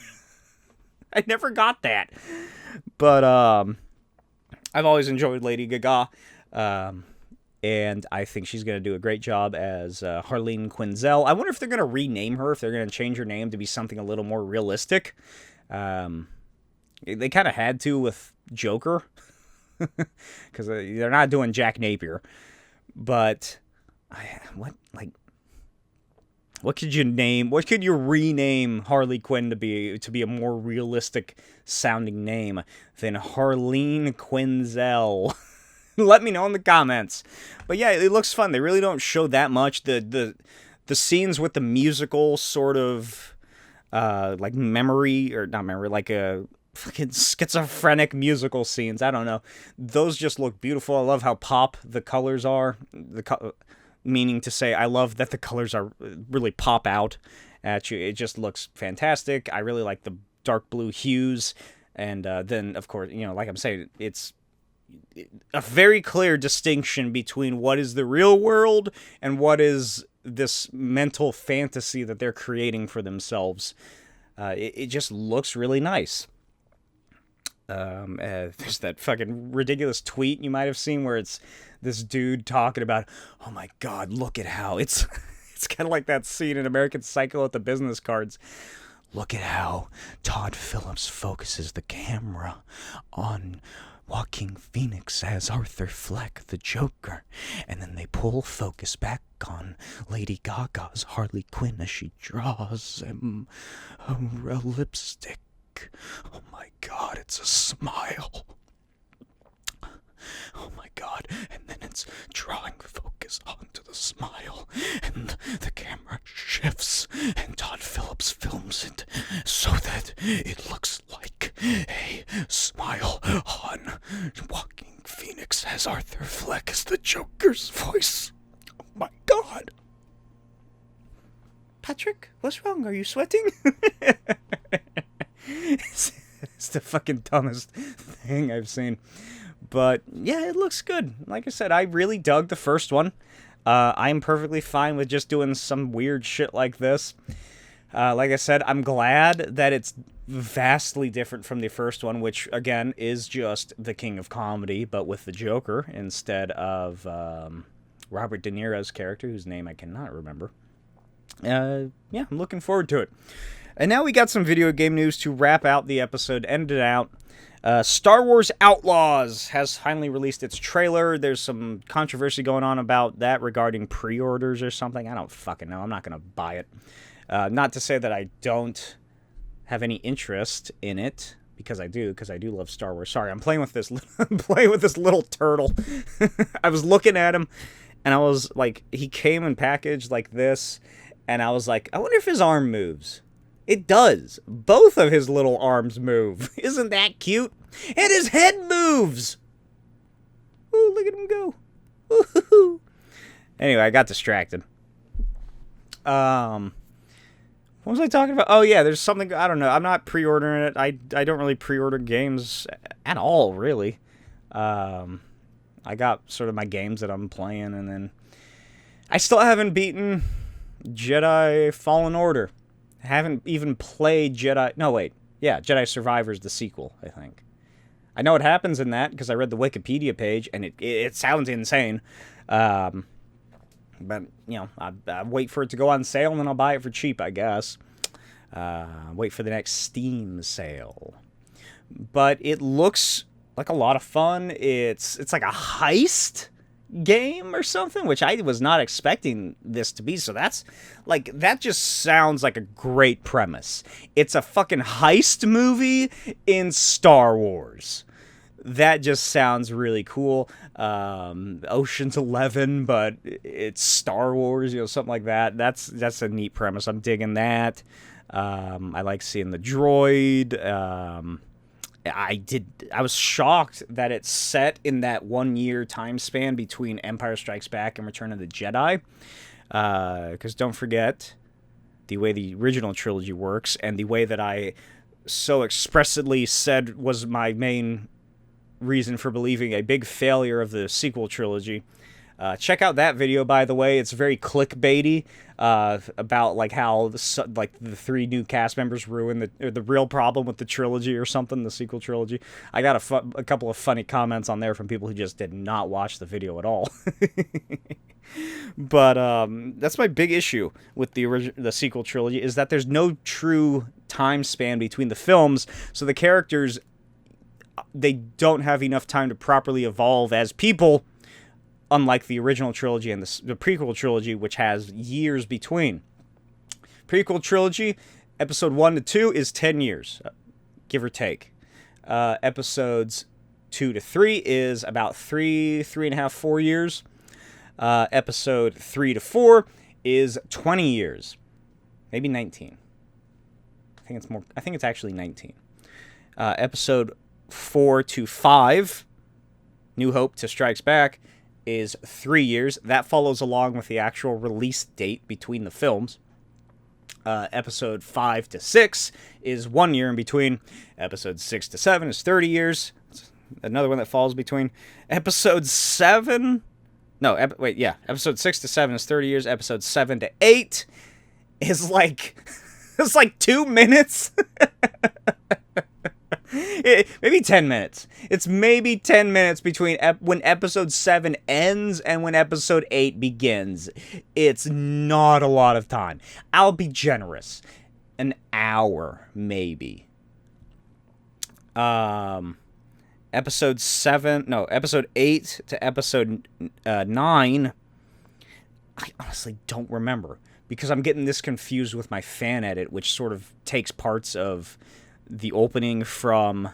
S1: I never got that. But, I've always enjoyed Lady Gaga. And I think she's going to do a great job as Harleen Quinzel. I wonder if they're going to rename her, if they're going to change her name to be something a little more realistic. They kind of had to with Joker. Because they're not doing Jack Napier. But, what could you rename Harley Quinn to be a more realistic sounding name than Harleen Quinzel? Let me know in the comments. But yeah, it looks fun. They really don't show that much. The scenes with the musical sort of like memory, or not memory, like a fucking schizophrenic musical scenes. I don't know. Those just look beautiful. I love how pop the colors are. Meaning to say, I love that the colors are really pop out at you. It just looks fantastic. I really like the dark blue hues. And then, of course, you know, like I'm saying, it's a very clear distinction between what is the real world and what is this mental fantasy that they're creating for themselves. It just looks really nice. There's that fucking ridiculous tweet you might have seen where it's this dude talking about, oh my god, look at how it's kind of like that scene in American Psycho with the business cards. Look at how Todd Phillips focuses the camera on Joaquin Phoenix as Arthur Fleck, the Joker, and then they pull focus back on Lady Gaga's Harley Quinn as she draws a lipstick. Oh my god, it's a smile. Oh my god, and then it's drawing focus onto the smile, and the camera shifts, and Todd Phillips films it so that it looks like a smile on Joaquin Phoenix as Arthur Fleck as the Joker's voice. Oh my god. Patrick, what's wrong? Are you sweating? It's the fucking dumbest thing I've seen. But, yeah, it looks good. Like I said, I really dug the first one. I'm perfectly fine with just doing some weird shit like this. Like I said, I'm glad that it's vastly different from the first one, which, again, is just the king of comedy, but with the Joker instead of Robert De Niro's character, whose name I cannot remember. Yeah, I'm looking forward to it. And now we got some video game news to wrap out the episode, end it out. Star Wars Outlaws has finally released its trailer. There's some controversy going on about that regarding pre-orders or something. I don't fucking know. I'm not going to buy it. Not to say that I don't have any interest in it, because I do love Star Wars. Sorry, I'm playing with this little turtle. I was looking at him, and I was like, he came in packaged like this, and I was like, I wonder if his arm moves. It does. Both of his little arms move. Isn't that cute? And his head moves! Ooh, look at him go. Ooh. Anyway, I got distracted. What was I talking about? Oh, yeah, there's something, I don't know. I'm not pre-ordering it. I don't really pre-order games at all, really. I got sort of my games that I'm playing, and then I still haven't beaten Jedi Fallen Order. Haven't even played Jedi... No, wait. Yeah, Jedi Survivor's the sequel, I think. I know what happens in that, because I read the Wikipedia page, and it sounds insane. But, you know, I wait for it to go on sale, and then I'll buy it for cheap, I guess. Wait for the next Steam sale. But it looks like a lot of fun. It's like a heist game or something, which I was not expecting this to be. So that just sounds like a great premise. It's a fucking heist movie in Star Wars. That just sounds really cool. Ocean's 11, but it's Star Wars, you know, something like that. That's a neat premise. I'm digging that. I like seeing the droid. I was shocked that it's set in that 1 year time span between Empire Strikes Back and Return of the Jedi. Because don't forget the way the original trilogy works, and the way that I so expressly said was my main reason for believing a big failure of the sequel trilogy. Check out that video, by the way. It's very clickbaity, about like how the three new cast members ruin the real problem with the trilogy or something, the sequel trilogy. I got a couple of funny comments on there from people who just did not watch the video at all. But that's my big issue with the sequel trilogy, is that there's no true time span between the films, so the characters, they don't have enough time to properly evolve as people, unlike the original trilogy and the prequel trilogy, which has years between. Prequel trilogy, episode 1 to 2 is 10 years, give or take. Episodes 2 to 3 is about 3.5, 4 years. Episode 3 to 4 is 20 years. Maybe 19. I think it's actually 19. Episode 4 to 5, New Hope to Strikes Back, is 3 years. That follows along with the actual release date between the films. Episode 5 to 6 is 1 year in between. Episode 6 to 7 is 30 years. That's another one that falls between. Episode 7... No, Episode 6 to 7 is 30 years. Episode 7 to 8 is like... it's like 2 minutes. Maybe 10 minutes. It's maybe 10 minutes between when episode 7 ends and when episode 8 begins. It's not a lot of time. I'll be generous. An hour, maybe. Episode 8 to episode 9, I honestly don't remember, because I'm getting this confused with my fan edit, which sort of takes parts of the opening from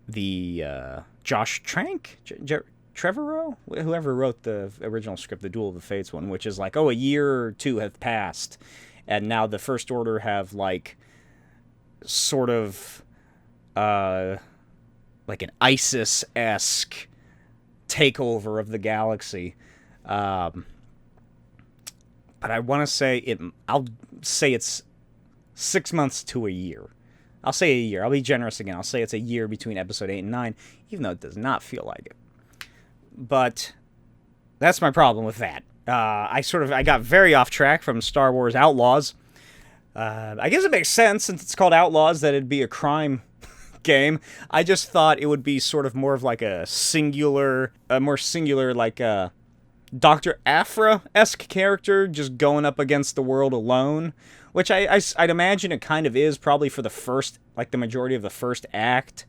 S1: the Josh Trank, Trevorrow, whoever wrote the original script, the Duel of the Fates one, which is like, a year or two have passed, and now the First Order have like sort of like an ISIS-esque takeover of the galaxy. But I want to say I'll say it's 6 months to a year. I'll say a year. I'll be generous again. I'll say it's a year between episode 8 and 9, even though it does not feel like it. But that's my problem with that. I got very off track from Star Wars Outlaws. I guess it makes sense, since it's called Outlaws, that it'd be a crime game. I just thought it would be sort of more of like a more singular, like a Dr. Aphra-esque character just going up against the world alone, which I'd imagine it kind of is, probably for the first, like the majority of the first act,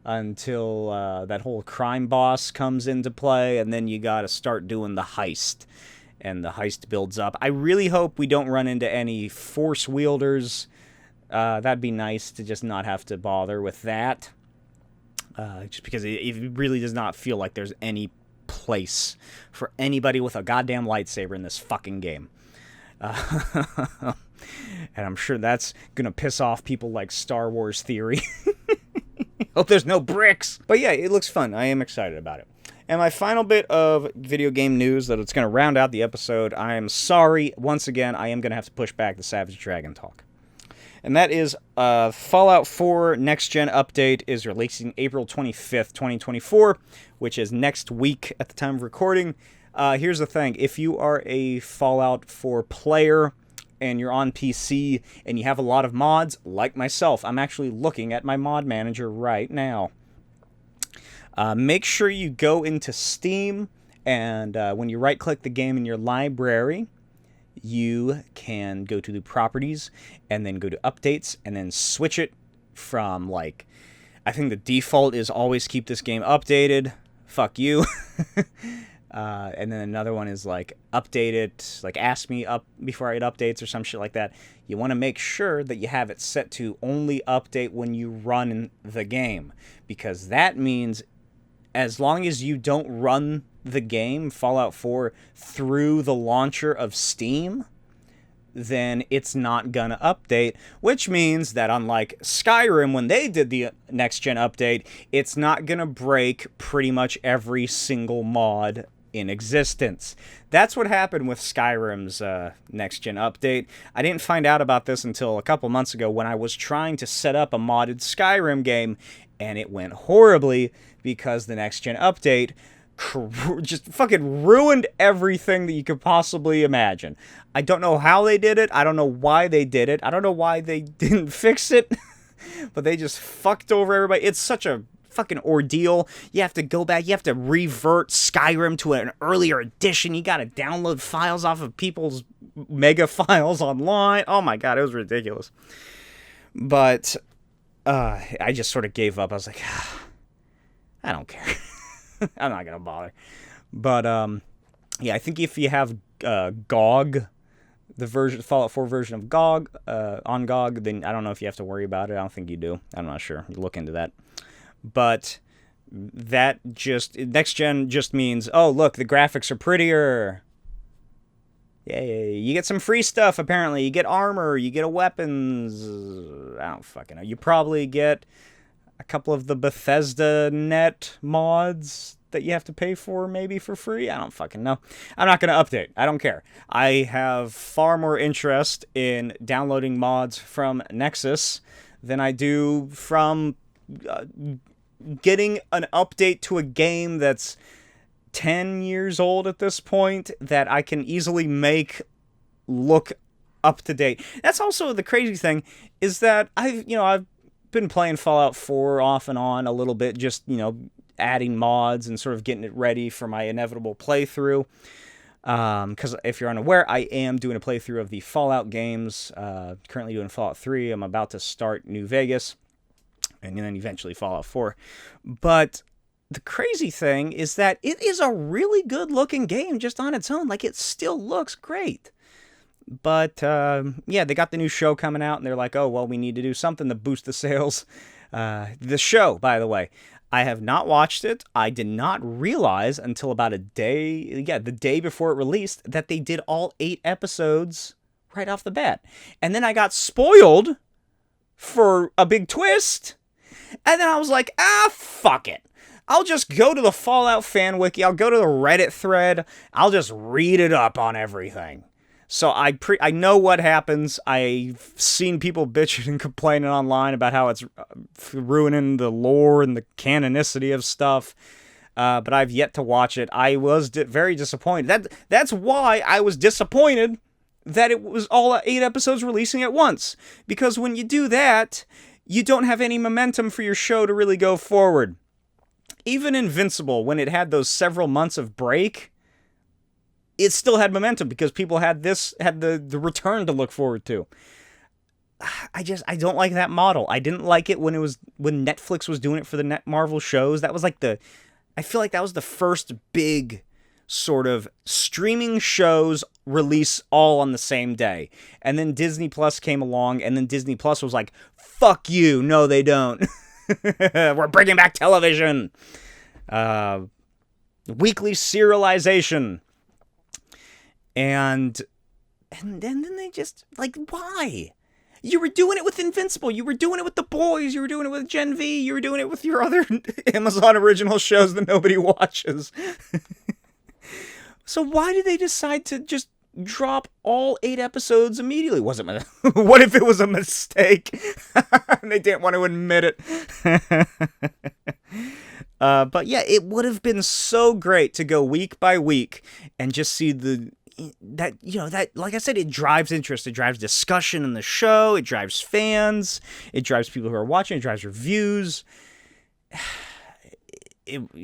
S1: until that whole crime boss comes into play, and then you gotta start doing the heist, and the heist builds up. I really hope we don't run into any force wielders. That'd be nice to just not have to bother with that, just because it really does not feel like there's any place for anybody with a goddamn lightsaber in this fucking game. And I'm sure that's gonna piss off people like Star Wars Theory. Hope there's no bricks. But yeah, it looks fun. I am excited about it. And my final bit of video game news that it's going to round out the episode. I am sorry. Once again, I am going to have to push back the Savage Dragon talk. And that is Fallout 4 Next Gen Update is releasing April 25th, 2024, which is next week at the time of recording. Here's the thing. If you are a Fallout 4 player and you're on PC and you have a lot of mods, like myself, I'm actually looking at my mod manager right now. Make sure you go into Steam, and when you right-click the game in your library, you can go to the properties and then go to updates and then switch it from, like, I think the default is always keep this game updated. Fuck you. And then another one is like update it, like ask me up before it updates or some shit like that. You want to make sure that you have it set to only update when you run the game, because that means as long as you don't run the game, Fallout 4, through the launcher of Steam, then it's not gonna update, which means that unlike Skyrim, when they did the next-gen update, it's not gonna break pretty much every single mod in existence. That's what happened with Skyrim's next-gen update. I didn't find out about this until a couple months ago when I was trying to set up a modded Skyrim game, and it went horribly because the next-gen update just fucking ruined everything that you could possibly imagine. I don't know how they did it. I don't know why they did it. I don't know why they didn't fix it. But they just fucked over everybody. It's such a fucking ordeal. You have to go back. You have to revert Skyrim to an earlier edition. You got to download files off of people's mega files online. Oh my god, it was ridiculous. But I just sort of gave up. I was like, I don't care. I'm not gonna bother. But yeah, I think if you have GOG, the Fallout 4 version of GOG on GOG, then I don't know if you have to worry about it. I don't think you do. I'm not sure. You look into that. But that just, next gen just means, oh, look, the graphics are prettier. Yay, you get some free stuff, apparently. You get armor, you get weapons. I don't fucking know. You probably get a couple of the Bethesda net mods that you have to pay for, maybe for free. I don't fucking know. I'm not going to update. I don't care. I have far more interest in downloading mods from Nexus than I do from getting an update to a game that's 10 years old at this point that I can easily make look up to date. That's also the crazy thing, is that I've been playing Fallout 4 off and on a little bit, just, adding mods and sort of getting it ready for my inevitable playthrough. Because if you're unaware, I am doing a playthrough of the Fallout games. Currently doing Fallout 3. I'm about to start New Vegas, and then eventually Fallout 4. But the crazy thing is that it is a really good looking game just on its own. Like, it still looks great. But, yeah, they got the new show coming out, and they're like, oh, well, we need to do something to boost the sales. The show, by the way, I have not watched it. I did not realize until about the day before it released, that they did all 8 episodes right off the bat. And then I got spoiled for a big twist, and then I was like, fuck it. I'll just go to the Fallout fan wiki, I'll go to the Reddit thread, I'll just read it up on everything. So I know what happens. I've seen people bitching and complaining online about how it's ruining the lore and the canonicity of stuff. But I've yet to watch it. I was very disappointed. That's why I was disappointed that it was all 8 episodes releasing at once. Because when you do that, you don't have any momentum for your show to really go forward. Even Invincible, when it had those several months of break, it still had momentum because people had the return to look forward to. I don't like that model. I didn't like it when Netflix was doing it for the Marvel shows. That was like I feel like that was the first big sort of streaming shows release all on the same day. And then Disney Plus came along, and then Disney Plus was like, fuck you. No, they don't. We're bringing back television. Weekly serialization. And then they just, like, why? You were doing it with Invincible. You were doing it with The Boys. You were doing it with Gen V. You were doing it with your other Amazon original shows that nobody watches. So why did they decide to just drop all 8 episodes immediately? What if it was a mistake? And they didn't want to admit it. But yeah, it would have been so great to go week by week and just see that, like I said, it drives interest, it drives discussion in the show, it drives fans, it drives people who are watching, it drives reviews.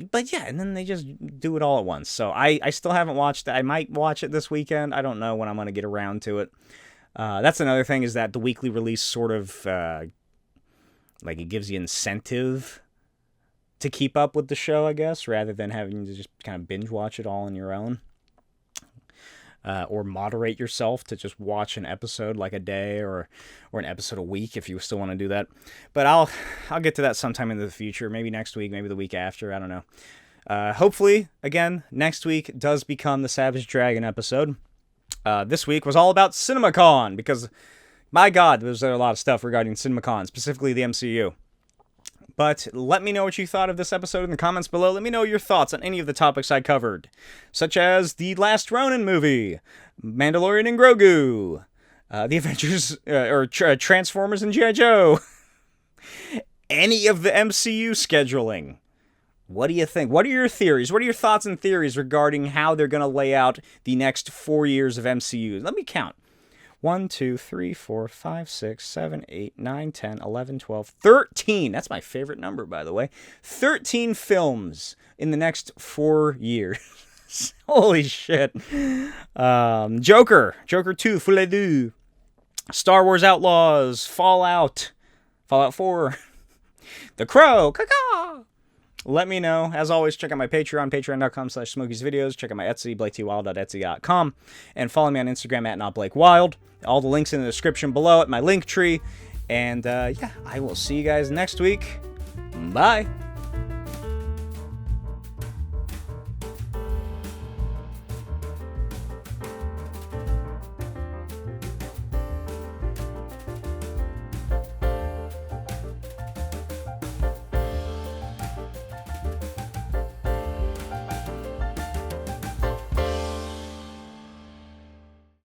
S1: But yeah, and then they just do it all at once. So I still haven't watched it. I might watch it this weekend. I don't know when I'm going to get around to it. That's another thing, is that the weekly release sort of, like, it gives you incentive to keep up with the show, I guess, rather than having to just kind of binge watch it all on your own. Or moderate yourself to just watch an episode like a day or an episode a week if you still want to do that. But I'll get to that sometime in the future, maybe next week, maybe the week after, I don't know. Hopefully, again, next week does become the Savage Dragon episode. This week was all about CINEMACON, because, my God, there's a lot of stuff regarding CINEMACON, specifically the MCU. But let me know what you thought of this episode in the comments below. Let me know your thoughts on any of the topics I covered, such as the last Ronin movie, Mandalorian and Grogu, the Avengers, Transformers and G.I. Joe, any of the MCU scheduling. What do you think? What are your theories? What are your thoughts and theories regarding how they're going to lay out the next 4 years of MCU? Let me count. 1, 2, 3, 4, 5, 6, 7, 8, 9, 10, 11, 12, 13. That's my favorite number, by the way. 13 films in the next 4 years. Holy shit. Joker 2, FOLIE 2. Star Wars Outlaws, Fallout 4. The Crow, caca. Let me know. As always, check out my Patreon, patreon.com/Smokey'sVideos. Check out my Etsy, BlakeTWild.etsy.com. And follow me on Instagram at NotBlakeWild. All the links in the description below at my link tree. And yeah, I will see you guys next week. Bye.